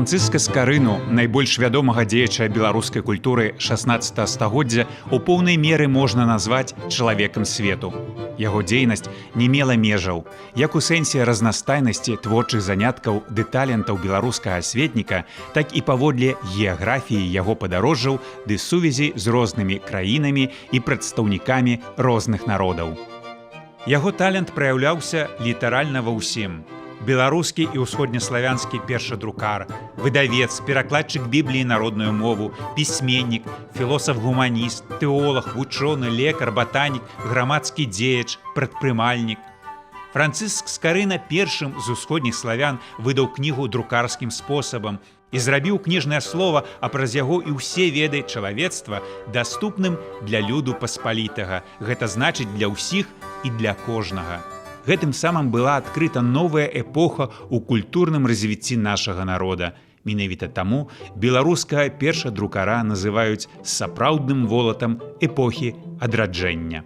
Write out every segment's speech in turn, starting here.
Францыска Скарыну, найбольш вядомага дзеяча беларускай культуры 16 стагоддзя, у поўнай меры можна назваць чалавекам свету. Яго дзейнасць не мела межаў, як у сэнсе разнастайнасці творчых заняткаў ды талентаў беларускага асветніка, так і паводле геаграфіі яго падарожжаў ды сувязі з рознымі краінамі і прадстаўнікамі розных народаў. Яго талент праяўляўся літаральна ва ўсім. Беларускі і ўсходнеславянскі першадрукар, выдавец, перакладчык Бібліі на родную мову, пісьменнік, філосаф-гуманіст, тэолаг, вучоны, лекар, батанік, грамадскі дзеяч, прадпрымальнік. Францыск Скарына першым з усходніх славян выдаў кнігу друкарскім спосабам і зрабіў кніжнае слова, а праз яго і ўсе веды чалавецтва даступным для люду паспалітага. Гэта значыць для ўсіх і для кожнага. Гэтым самым была адкрыта новая эпоха ў культурным развіцці нашага народа. Менавіта таму беларускага першадрукара называюць сапраўдным волатам эпохі адраджэння.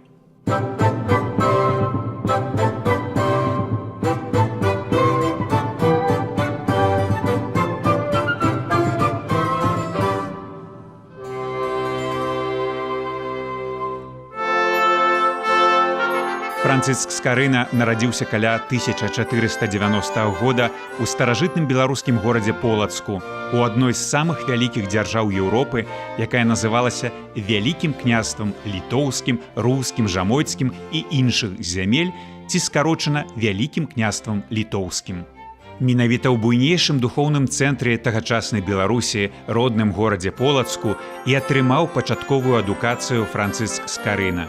Францыск Скарына нарадзіўся каля 1490 года ў старажытным беларускім горадзе Полацку, у адной з самых вялікіх дзяржаў Еўропы, якая называлася Вялікім княствам літоўскім, рускім, жамойцкім і іншых зямель, ці скарочана Вялікім княствам літоўскім. Менавіта ў буйнейшым духоўным цэнтры тагачаснай Беларусі, родным горадзе Полацку, і атрымаў пачатковую адукацыю Францыск Скарына.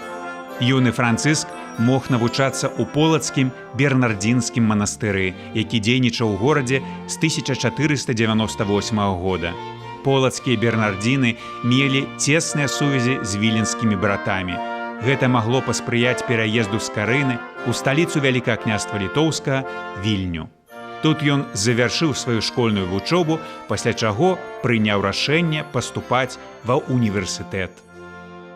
Юны Францыск мог навучацца ў полацкім бернардзінскім манастыры, які дзейнічаў у горадзе з 1498 года. Полацкія бернардзіны мелі цесныя сувязі з віленскімі братамі. Гэта магло паспрыяць пераезду Скарыны ў сталіцу Вялікага княства літоўскага Вільню. Тут ён завяршыў сваю школьную вучобу, пасля чаго прыняў рашэнне паступаць ва універсітэт.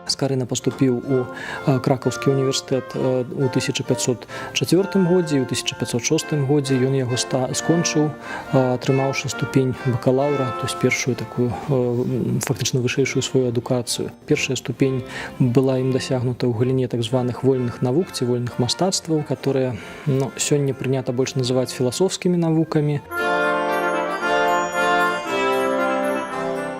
Скарына паступіў у Кракаўскі універсітэт у 1504 годзе і ў 1506 годзе ён яго скончыў, атрымаўшы ступень бакалаўра, то есть першую такую фактычна вышэйшую сваю адукацыю. Першая ступень была ім дасягнута ў галіне так званых вольных навук ці вольных мастацтваў, которые сёння прынята больш называць філасофскімі навукамі.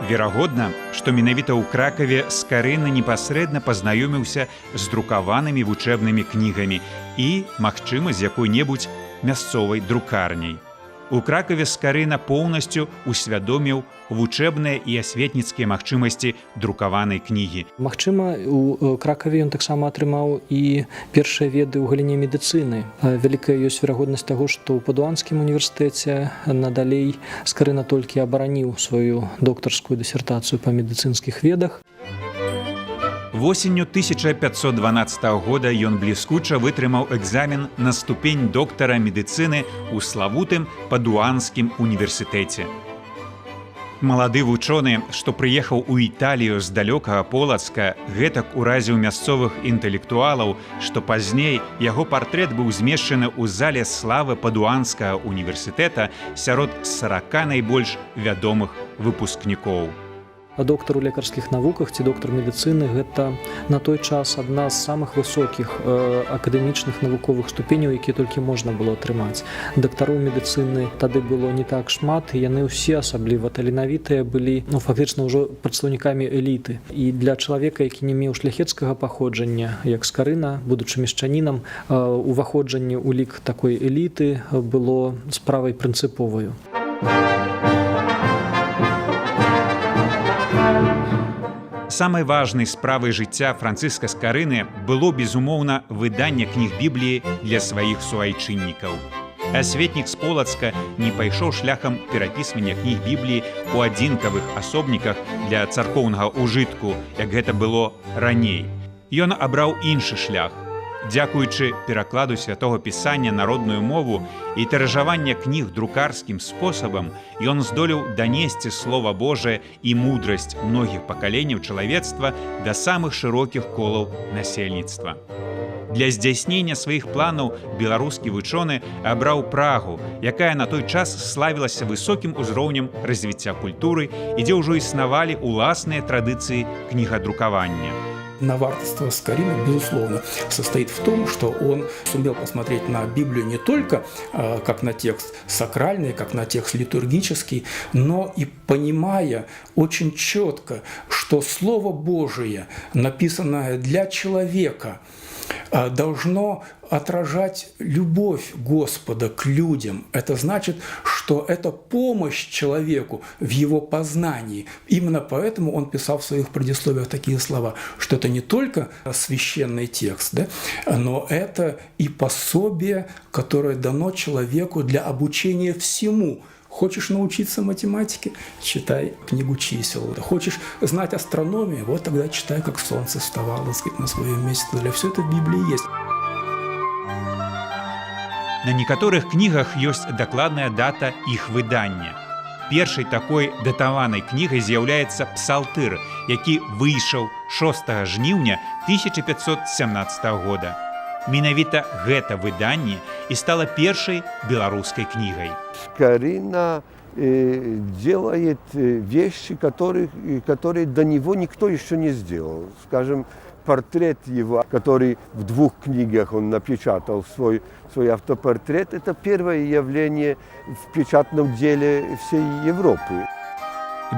Верагодна, што менавіта ў Кракаве Скарына непасрэдна пазнаёміўся з друкаванымі вучэбнымі кнігамі і, магчыма, з якой-небудзь мясцовай друкарняй. У Кракаве Скарына поўнасцю усвядоміў вучэбныя і асветніцкія магчымасці друкаванай кнігі. Магчыма, у Кракаве ён таксама атрымаў і першыя веды ў галіне медыцыны. Вялікая ёсць верагоднасць таго, што ў Падуанскім універсітэце надалей Скарына толькі абараніў сваю доктарскую дысертацыю па медыцынскіх ведах. Восенню 1512 года ён бліскуча вытрымаў экзамен на ступень доктара медыцыны ў славутым Падуанскім універсітэце. Малады вучоны, што прыехаў у Італію з далёкага Полацка, гэтак уразіў мясцовых інтэлектуалаў, што пазней яго партрэт быў змешчаны ў зале славы Падуанскага універсітэта сярод 40 найбольш вядомых выпускнікоў. Доктар у лекарскіх навуках ці доктар медыцыны – гэта на той час адна з самых высокіх акадэмічных навуковых ступеняў, якія толькі можна было атрымаць. Дактароў медыцыны тады было не так шмат, і яны ўсе асабліва таленавітыя былі фактычна ўжо прадстаўнікамі эліты. І для чалавека, які не меў шляхецкага паходжання, як Скарына, будучы мешчанінам, уваходжанне ў лік такой эліты было справай прынцыповаю. Самай важнай справай жыцця Францыска Скарыны было, безумоўна, выданне кніг Бібліі для сваіх суайчыннікаў. Асветнік з Полацка не пайшоў шляхам перапісвання кніг Бібліі ў адзінкавых асобніках для царкоўнага ўжытку, як гэта было раней. Ён абраў іншы шлях. Дзякуючы перакладу святога пісання на родную мову і тыражавання кніг друкарскім спосабам, ён здолеў данесці Слова Божае і мудрасць многіх пакаленняў чалавецтва да самых шырокіх колаў насельніцтва. Для здзяйснення сваіх планаў беларускі вучоны абраў Прагу, якая на той час славілася высокім узроўнем развіцця культуры і дзе ўжо існавалі уласныя традыцыі кнігадрукавання. Новаторство Скорина, безусловно, состоит в том, что он сумел посмотреть на Библию не только как на текст сакральный, как на текст литургический, но и понимая очень четко, что Слово Божие, написанное для человека, должно отражать любовь Господа к людям. Это значит, что это помощь человеку в его познании. Именно поэтому он писал в своих предисловиях такие слова, что это не только священный текст, да, но это и пособие, которое дано человеку для обучения всему. Хочешь научиться математике? Читай книгу чисел. Хочешь знать астрономию? Вот тогда читай, как солнце вставало, так сказать, на своем месте. Для все это в Библии есть. На некаторых кнігах ёсць дакладная дата іх выдання. Першай такой датаванай кнігай з'яўляецца псалтыр, які выйшаў 6 жніўня 1517 года. Менавіта гэта выданне і стала першай беларускай кнігай. Скорина делает вещи, которые до него никто еще не сделал. Скажем, портрет его, который в 2 книгах он напечатал, свой автопортрет, это первое явление в печатном деле всей Европы.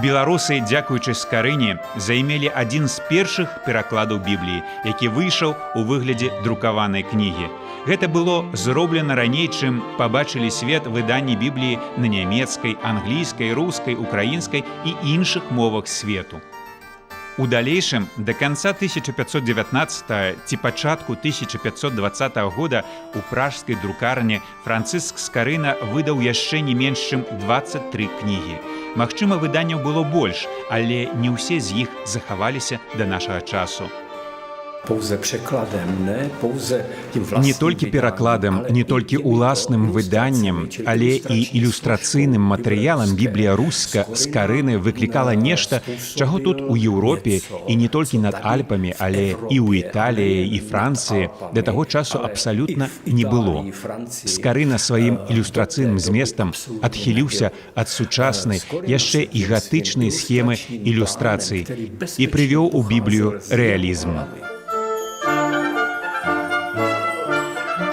Беларусы, дзякуючы Скарыне, займелі адзін з першых перакладаў Бібліі, які выйшаў у выглядзе друкаванай кнігі. Гэта было зроблена раней, чым пабачылі свет выданні Бібліі на нямецкай, англійскай, рускай, украінскай і іншых мовах свету. У далейшым, да канца 1519 ці пачатку 1520 года у пражскай друкарні Францыск Скарына выдаў яшчэ не менш чым 23 кнігі. Магчыма, выданняў было больш, але не ўсе з іх захаваліся да нашага часу. Не толькі перакладам, не толькі уласным выданнем, але і ілюстрацыйным матэрыялам Біблія руска Скарыны выклікала нешта, чаго тут у Еўропе і не толькі над Альпамі, але і ў Італіі і Францыі да таго часу абсалютна не было. Скарына сваім ілюстрацыйным зместам адхіліўся ад сучаснай, яшчэ і гатычнай схемы ілюстрацыі і прывёў у Біблію рэалізм.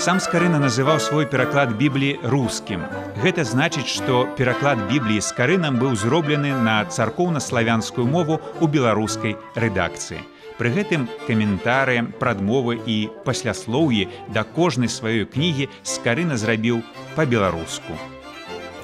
Сам Скарына называў свой пераклад Бібліі рускім. Гэта значыць, што пераклад Бібліі Скарынам быў зроблены на царкоўна-славянскую мову ў беларускай рэдакцыі. Пры гэтым каментары, прадмовы і пасляслоўі да кожнай сваёй кнігі Скарына зрабіў па-беларуску.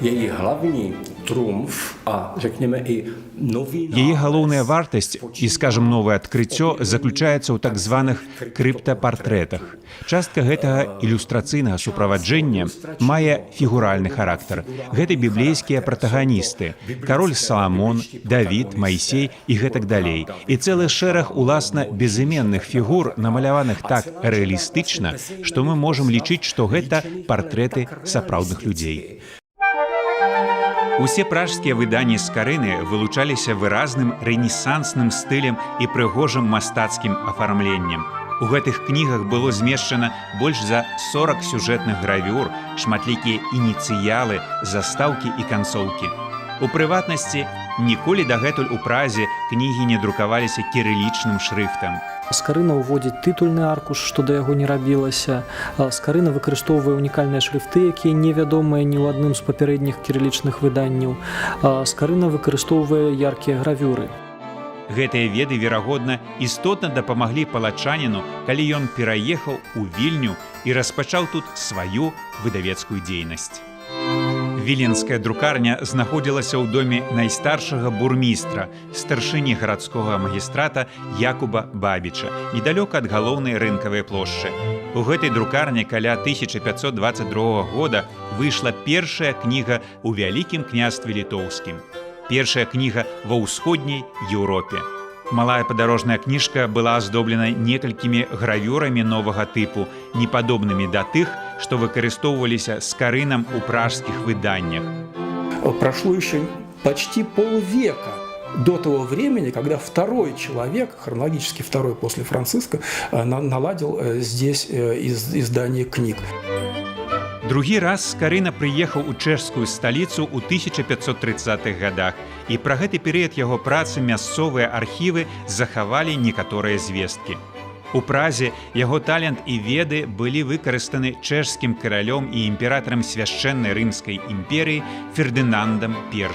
Яе галоўны трумф, а řekнeme і нові... Яе галоўная вартасць і, скажам, новае адкрыццё заключаецца ў так званых крыптапартрэтах. Частка гэтага ілюстрацыйнага суправаджэння мае фігуральны характар. Гэта біблейскія пратаганісты: кароль Саламон, Давід, Майсей і гэтак далей. І цэлы шэраг уласна безыменных фігур, намаляваных так рэалістычна, што мы можам лічыць, што гэта партрэты сапраўдных людзей. Усе пражскія выданні Скарыны вылучаліся выразным рэнесансным стылем і прыгожым мастацкім афармленнем. У гэтых кнігах было змешчана больш за 40 сюжэтных гравюр, шматлікія ініцыялы, застаўкі і канцоўкі. У прыватнасці, ніколі дагэтуль у Празе кнігі не друкаваліся кірылічным шрыфтам. Скарына ўводзіць тытульны аркуш, што да яго не рабілася. Скарына выкарыстоўвае унікальныя шрыфты, якія невядомыя ні ў адным з папярэдніх кірылічных выданняў. Скарына выкарыстоўвае яркія гравюры. Гэтыя веды, верагодна, істотна дапамаглі палачаніну, калі ён пераехаў у Вільню і распачаў тут сваю выдавецкую дзейнасць. Віленская друкарня знаходзілася ў доме найстаршага бурмістра, старшыні гарадскога магістрата Якуба Бабіча, недалёка ад галоўнай рынкавай плошчы. У гэтай друкарні каля 1522 года выйшла першая кніга ў Вялікім княстве літоўскім. Першая кніга ва ўсходняй Еўропе. Малая падарожная кніжка была аздоблена некалькімі гравюрамі новага тыпу, непадобнымі да тых, што выкарыстоўваліся Скарынам у пражскіх выданнях. Прошло еще почти полвека до того времени, когда второй человек, хронологически второй после Франциска, наладил здесь издание книг. Другі раз Скарына прыехаў у чэшскую сталіцу ў 1530-х гадах, і пра гэты перыяд яго працы мясцовыя архівы захавалі некаторыя звесткі. У Празе яго талент і веды былі выкарыстаны чэшскім каралём і імператарам свяшчэннай рымскай імперыі Фердынандам I,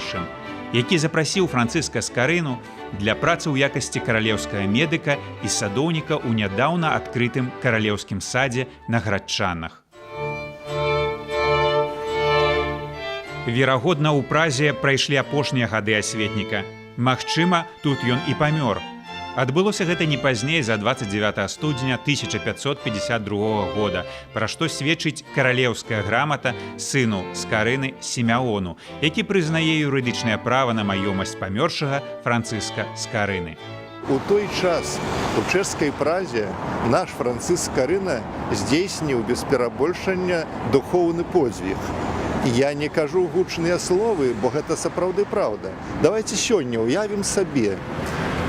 які запрасіў Францыска Скарыну для працы ў якасці каралеўскага медыка і садоўніка ў нядаўна адкрытым каралеўскім садзе на Градчанах. Верагодна, у Празе прайшлі апошнія гады асветніка. Магчыма, тут ён і памёр. Адбылося гэта не пазней за 29 студзеня 1552 года, пра што сведчыць каралеўская грамата сыну Скарыны Сімеону, які прызнае юрыдычнае права на маёмасць памёршага Францыска Скарыны. У той час у чэшскай Празе наш Францыск Скарына здзейсніў без перабольшання духоўны подзвіг. Я не кажу гучныя словы, бо гэта сапраўды праўда. Давайте сёння уявім сабе.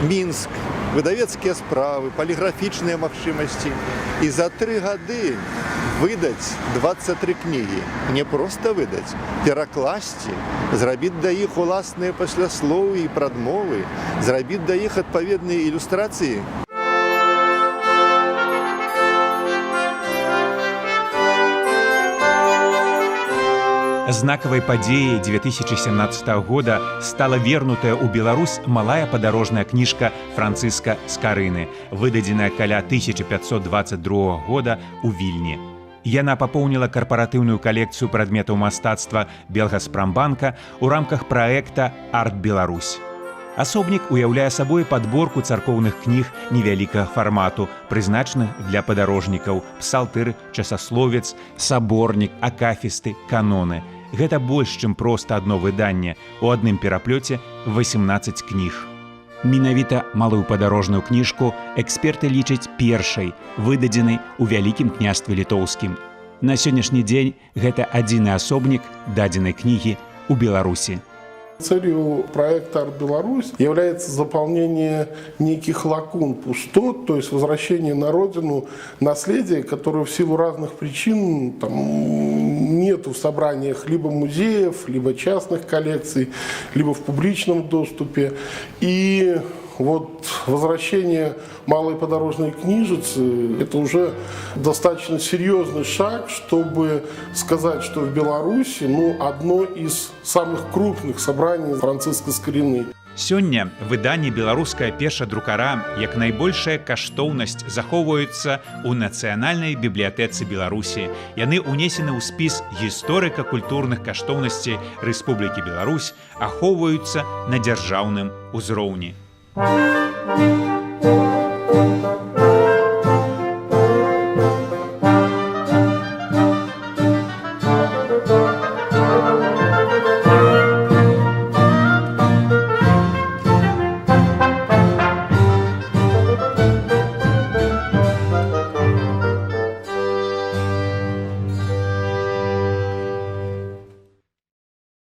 Мінск, выдавецкія справы, паліграфічныя магчымасці. І за 3 гады выдаць 23 кнігі. Не проста выдаць, перакласці, зрабіць да іх уласныя пасляслоўі і прадмовы, зрабіць да іх адпаведныя ілюстрацыі. Знакавай падзеяй 2017 года стала вернутая ў Беларусь малая падарожная кніжка Францыска Скарыны, выдадзеная каля 1522 года ў Вільні. Яна папоўніла карпаратыўную калекцыю прадметаў мастацтва Белгаспрамбанка ў рамках праекта «Арт Беларусь». Асобнік уяўляе сабой падборку царкоўных кніг невялікага фармату, прызначаных для падарожнікаў: псалтыр, часасловец, саборнік, акафісты, каноны. Гэта больш, чым проста адно выданне. У адным пераплёце 18 кніг. Менавіта малую падарожную кніжку эксперты лічаць першай, выдадзенай у Вялікім княстве літоўскім. На сённяшні дзень гэта адзіны асобнік дадзенай кнігі ў Беларусі. Целью проекта «Арт Беларусь» является заполнение неких лакун, пустот, то есть возвращение на родину наследия, которое в силу разных причин нету в собраниях либо музеев, либо частных коллекций, либо в публичном доступе. И вот возвращение малой подорожной книжицы – это уже достаточно серьезный шаг, чтобы сказать, что в Беларуси одно из самых крупных собраний Францыска Скарыны. Сёння выданні беларуская першадрукара як найбольшая каштоўнасць захоўваюцца ў Нацыянальнай бібліятэцы Беларусі. Яны ўнесены ў спіс гісторыка-культурных каштоўнасцей Рэспублікі Беларусь, ахоўваюцца на дзяржаўным узроўні.